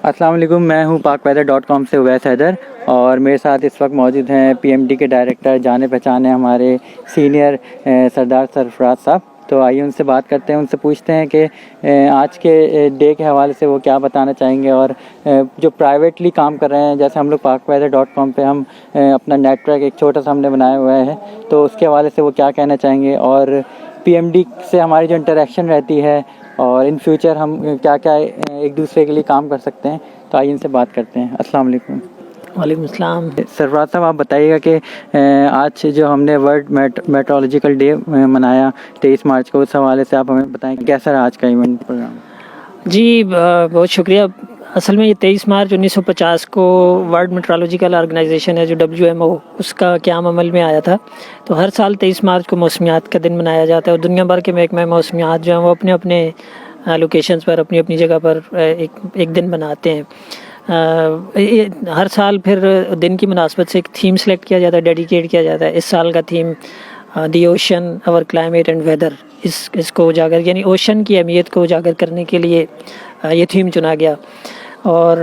अस्सलाम वालेकुम, मैं हूँ पाकवेदर.com से उवैस हैदर और मेरे साथ इस वक्त मौजूद हैं पीएमडी के डायरेक्टर जाने पहचाने हमारे सीनियर सरदार सरफराज साहब। तो आइए उनसे बात करते हैं, उनसे पूछते हैं कि आज के डे के हवाले से वो क्या बताना चाहेंगे और जो प्राइवेटली काम कर रहे हैं, जैसे हम लोग पाकवेदर.com पे हम अपना नेटवर्क एक छोटा सा हमने बनाया हुआ है, तो उसके हवाले से वो क्या कहना चाहेंगे और पीएमडी से हमारी जो इंटरेक्शन रहती है और इन फ्यूचर हम क्या क्या एक दूसरे के लिए काम कर सकते हैं। तो आइए इनसे बात करते हैं। अस्सलाम वालेकुम। वालेकुम सलाम। सरफराज साहब, आप बताइएगा कि आज जो हमने वर्ल्ड मेट्रोलॉजिकल डे मनाया 23 मार्च को, उस हवाले से आप हमें बताएं कैसा रहा आज का इवेंट प्रोग्राम। जी बहुत शुक्रिया। असल में ये 23 मार्च 1950 को वर्ल्ड मेट्रोलॉजिकल ऑर्गेनाइजेशन है जो WMO, उसका क़याम अमल में आया था। तो हर साल 23 मार्च को मौसमियात का दिन मनाया जाता है और दुनिया भर के महकमे मौसमियात जो हैं वो अपने अपने लोकेशंस पर अपनी अपनी जगह पर एक दिन बनाते हैं। हर साल फिर दिन की मुनासबत से एक थीम सेलेक्ट किया जाता है, डेडिकेट किया जाता है। इस साल का theme the ocean our climate and weather, इसको उजागर यानी ओशन की अहमियत को उजागर करने के लिए ये थीम चुना गया। और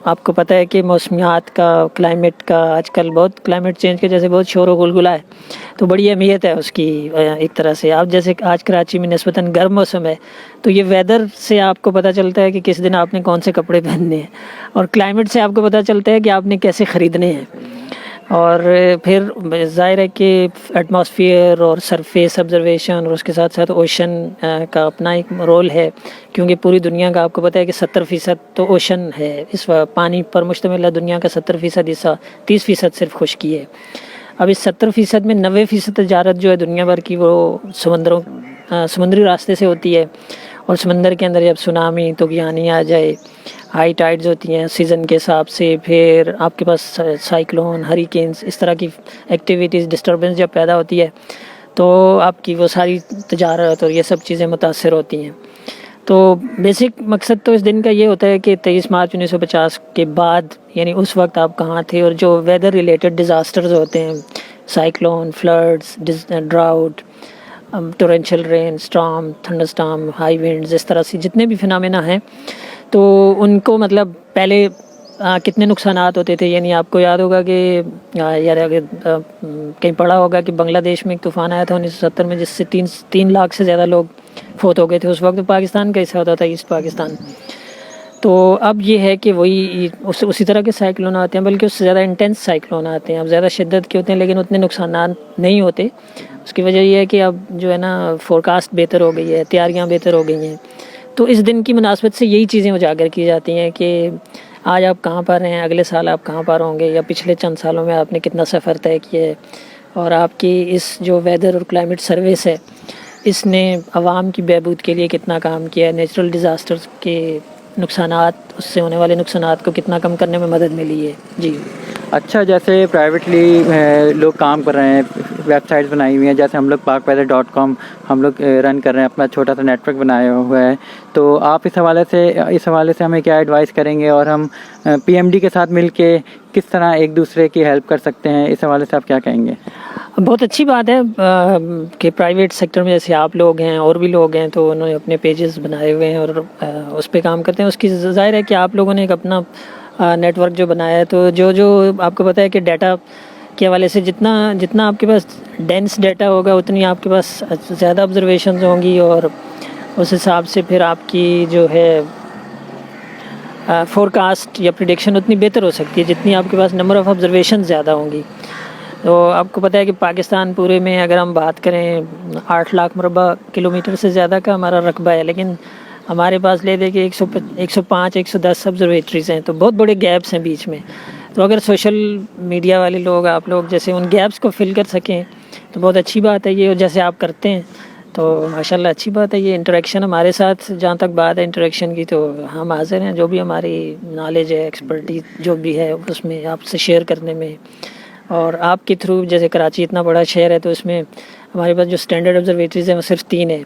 आपको पता है कि मौसमियात का, क्लाइमेट का आजकल बहुत क्लाइमेट चेंज के जैसे बहुत शोर व गुलगुला है, तो बड़ी अहमियत है उसकी। एक तरह से आप जैसे आज कराची में निस्बतन गर्म मौसम है, तो ये वेदर से आपको पता चलता है कि किस दिन आपने कौन से कपड़े पहनने हैं, और क्लाइमेट से आपको पता चलता है कि आपने कैसे ख़रीदने हैं। और फिर ज़ाहिर है कि एटमॉस्फेयर और सरफेस ऑब्जर्वेशन और उसके साथ साथ ओशन का अपना एक रोल है, क्योंकि पूरी दुनिया का आपको पता है कि 70% तो ओशन है। इस पानी पर मुश्तमिल है दुनिया का 70% हिस्सा, 30% सिर्फ खुश्की है। अब इस 70% में 90% तजारत जो है दुनिया भर की वो समुद्री रास्ते से होती है। और समंदर के अंदर जब सुनामी तूफ़ानी आ जाए, हाई टाइड्स होती हैं सीज़न के हिसाब से, फिर आपके पास साइक्लोन, हरिकेन्स, इस तरह की एक्टिविटीज़, डिस्टर्बेंस जब पैदा होती है, तो आपकी वो सारी तजारत और ये सब चीज़ें मुतासर होती हैं। तो बेसिक मकसद तो इस दिन का ये होता है कि 23 मार्च 1950 के बाद, यानी उस वक्त आप कहाँ थे, और जो वेदर रिलेटेड डिज़ास्टर्स होते हैं, cyclone, floods, drought, torrential rain, storm, thunderstorm, high winds, इस तरह से जितने भी फिनोमेना हैं, तो उनको मतलब पहले कितने नुकसानात होते थे। यानी आपको याद होगा कि यार अगर कहीं पढ़ा होगा कि बांग्लादेश में एक तूफ़ान आया था 1970 में, जिससे 3 लाख से ज़्यादा लोग फोत हो गए थे। उस वक्त पाकिस्तान का हिस्सा होता था, ईस्ट पाकिस्तान। तो अब ये है कि वही उसी तरह के साइक्लोन आते हैं, बल्कि उससे ज़्यादा इंटेंस साइक्लोन आते हैं। अब ज़्यादा शिद्दत के होते हैं लेकिन उतने नुकसानात नहीं होते। उसकी वजह ये है कि अब जो है ना फोरकास्ट बेहतर हो गई है, तैयारियाँ बेहतर हो गई हैं। तो इस दिन की मुनासबत से यही चीज़ें उजागर की जाती हैं कि आज आप कहाँ पर हैं, अगले साल आप कहाँ पर होंगे, या पिछले चंद सालों में आपने कितना सफ़र तय किया है। और आपकी इस जो वेदर और क्लाइमेट सर्विस है, इसने आवाम की बहबूद के लिए कितना काम किया है, नेचुरल डिज़ास्टर्स के नुकसानात, उससे होने वाले नुकसानात को कितना कम करने में मदद मिली है। जी अच्छा, जैसे प्राइवेटली लोग काम कर रहे हैं, वेबसाइट्स बनाई हुई हैं, जैसे हम लोग पाकवेदर.com हम लोग रन कर रहे हैं, अपना छोटा सा नेटवर्क बनाया हुआ है, तो आप इस हवाले से हमें क्या एडवाइस करेंगे और हम पीएमडी के साथ मिलके किस तरह एक दूसरे की हेल्प कर सकते हैं, इस हवाले से आप क्या कहेंगे? बहुत अच्छी बात है कि प्राइवेट सेक्टर में जैसे आप लोग हैं और भी लोग हैं, तो उन्होंने अपने पेजेस बनाए हुए हैं और उस पर काम करते हैं। उसकी ज़ाहिर है कि आप लोगों ने एक अपना नेटवर्क जो बनाया है, तो जो आपको पता है कि डाटा के हवाले से जितना आपके पास डेंस डाटा होगा, उतनी आपके पास ज़्यादा ऑब्जर्वेशंस होंगी, और उस हिसाब से फिर आपकी जो है फोरकास्ट या प्रिडिक्शन उतनी बेहतर हो सकती है जितनी आपके पास नंबर ऑफ़ ऑब्जर्वेशन ज़्यादा होंगी। तो आपको पता है कि पाकिस्तान पूरे में अगर हम बात करें 8 लाख मुरबा किलोमीटर से ज़्यादा का हमारा रकबा है, लेकिन हमारे पास ले दे कि 105 110 ऑब्जर्वेटरीज़ हैं, तो बहुत बड़े गैप्स हैं बीच में। तो अगर सोशल मीडिया वाले लोग, आप लोग जैसे उन गैप्स को फिल कर सकें तो बहुत अच्छी बात है ये, और जैसे आप करते हैं तो माशाल्लाह अच्छी बात है ये इंटरेक्शन हमारे साथ। जहाँ तक बात है इंटरेक्शन की, तो हम हाज़िर हैं, जो भी हमारी नॉलेज है, एक्सपर्टीज जो भी है, उसमें आपसे शेयर करने में। और आपके थ्रू, जैसे कराची इतना बड़ा शहर है, तो इसमें हमारे पास जो स्टैंडर्ड ऑब्जर्वेटरीज़ हैं वो सिर्फ 3 है,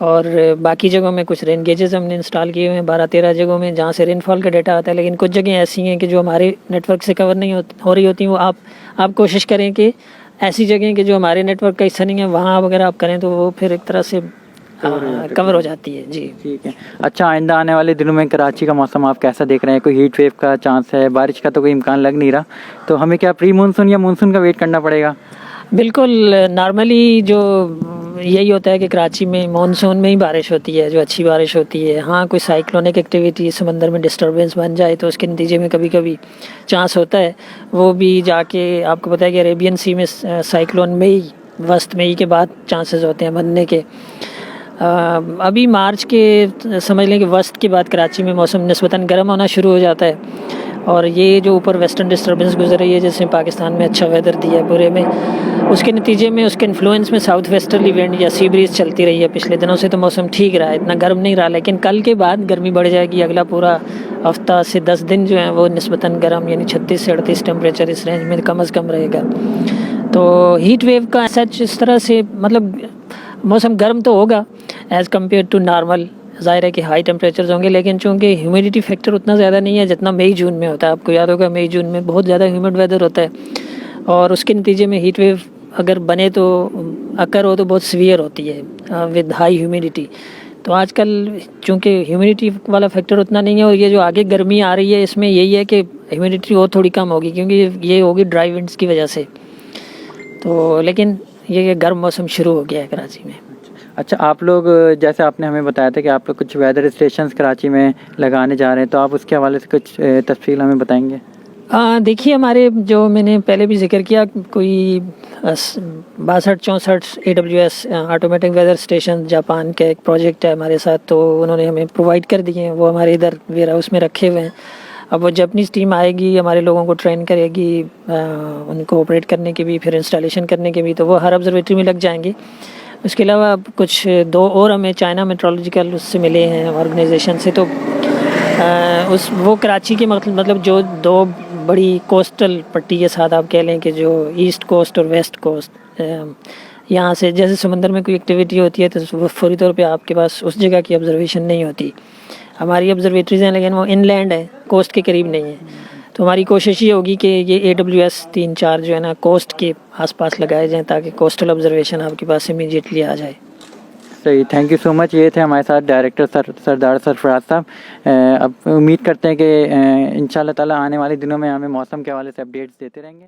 और बाकी जगहों में कुछ रेन गेजेस हमने इंस्टॉल किए हुए हैं 12-13 जगहों में, जहाँ से रेनफॉल का डाटा आता है। लेकिन कुछ जगह ऐसी हैं कि जो हमारे नेटवर्क से कवर नहीं हो रही होती। वो आप कोशिश करें कि ऐसी जगह कि जो हमारे नेटवर्क का हिस्सा नहीं है, वहाँ अगर आप करें तो वो फिर एक तरह से कवर हो जाती है जी। ठीक है। अच्छा, आइंदा आने वाले दिनों में कराची का मौसम आप कैसा देख रहे हैं? कोई हीट वेव का चांस है? बारिश का तो कोई इम्कान लग नहीं रहा, तो हमें क्या प्री मानसून या मानसून का वेट करना पड़ेगा? बिल्कुल, नॉर्मली जो यही होता है कि कराची में मानसून में ही बारिश होती है, जो अच्छी बारिश होती है। हाँ, कोई साइक्लोनिक एक्टिविटी समंदर में डिस्टरबेंस बन जाए तो उसके नतीजे में कभी कभी चांस होता है। वो भी जाके आपको पता है कि अरेबियन सी में साइक्लोन में ही वस्त मई के बाद चांसेस होते हैं बनने के। अभी मार्च के समझ लें कि वस्त के बाद कराची में मौसम निस्बतन गर्म होना शुरू हो जाता है, और ये जो ऊपर वेस्टर्न डिस्टर्बेंस गुजर रही है जिसने पाकिस्तान में अच्छा वेदर दिया है पूरे में, उसके नतीजे में उसके इन्फ्लुएंस में साउथ वेस्टर्ली विंड या सी ब्रीज चलती रही है पिछले दिनों से, तो मौसम ठीक रहा है, इतना गर्म नहीं रहा। लेकिन कल के बाद गर्मी बढ़ जाएगी। अगला पूरा हफ्ता से 10 दिन जो है वो निस्बतन गर्म, यानी 36 से 38 टेम्परेचर इस रेंज में कम अज़ कम रहेगा। तो हीट वेव का सच इस तरह से मतलब मौसम गर्म तो होगा एज़ कम्पेयर टू नॉर्मल, ज़ाहिर है कि हाई टेम्परेचर्स होंगे, लेकिन चूँकि ह्यूमिडिटी फैक्टर उतना ज़्यादा नहीं है जितना मई जून में होता है। आपको याद होगा मई जून में बहुत ज़्यादा ह्यूमिड वेदर होता है, और उसके नतीजे में हीट वेव अगर बने तो अकर हो तो बहुत सीवियर होती है विद हाई ह्यूमिडिटी। तो आजकल चूँकि ह्यूमिडिटी वाला फैक्टर उतना नहीं है, और ये जो आगे गर्मी आ रही है इसमें यही है कि ह्यूमिडिटी और थोड़ी कम होगी क्योंकि ये होगी ड्राई विंड्स की वजह से। तो लेकिन ये गर्म मौसम शुरू हो गया है कराची में। अच्छा, आप लोग जैसे आपने हमें बताया था कि आप लोग कुछ वेदर स्टेशंस कराची में लगाने जा रहे हैं, तो आप उसके हवाले से कुछ तफसील हमें बताएंगे? देखिए, हमारे जो मैंने पहले भी जिक्र किया, कोई 62-64 AWS automatic weather station Japan का एक प्रोजेक्ट है हमारे साथ, तो उन्होंने हमें प्रोवाइड कर दिए हैं। वो हमारे इधर वेयर हाउस में रखे हुए हैं। अब वो जापानीज़ टीम आएगी, हमारे लोगों को ट्रेन करेगी, उनको ऑपरेट करने के भी, फिर इंस्टॉलेशन करने के भी, तो वो हर ऑब्जर्वेटरी में लग जाएंगे। उसके अलावा कुछ 2 और हमें चाइना मेट्रोलॉजिकल उससे मिले हैं ऑर्गेनाइजेशन से, तो उस वो कराची के मतलब जो 2 बड़ी कोस्टल पट्टी के साथ आप कह लें कि जो ईस्ट कोस्ट और वेस्ट कोस्ट, यहाँ से जैसे समंदर में कोई एक्टिविटी होती है तो वो फौरी तौर पे आपके पास उस जगह की ऑब्जर्वेशन नहीं होती। हमारी ऑब्जर्वेटरीज हैं लेकिन वो इनलैंड है, कोस्ट के करीब नहीं है। तो हमारी कोशिश ये होगी कि ये AWS 3-4 जो है ना कोस्ट के आसपास लगाए जाएं ताकि कोस्टल ऑब्जर्वेशन आपके पास इमीडिएटली आ जाए। सही, थैंक यू सो मच। ये थे हमारे साथ डायरेक्टर सरदार सरफराज साहब। अब उम्मीद करते हैं कि इंशाल्लाह ताला आने वाले दिनों में हमें मौसम के हवाले से अपडेट्स देते रहेंगे।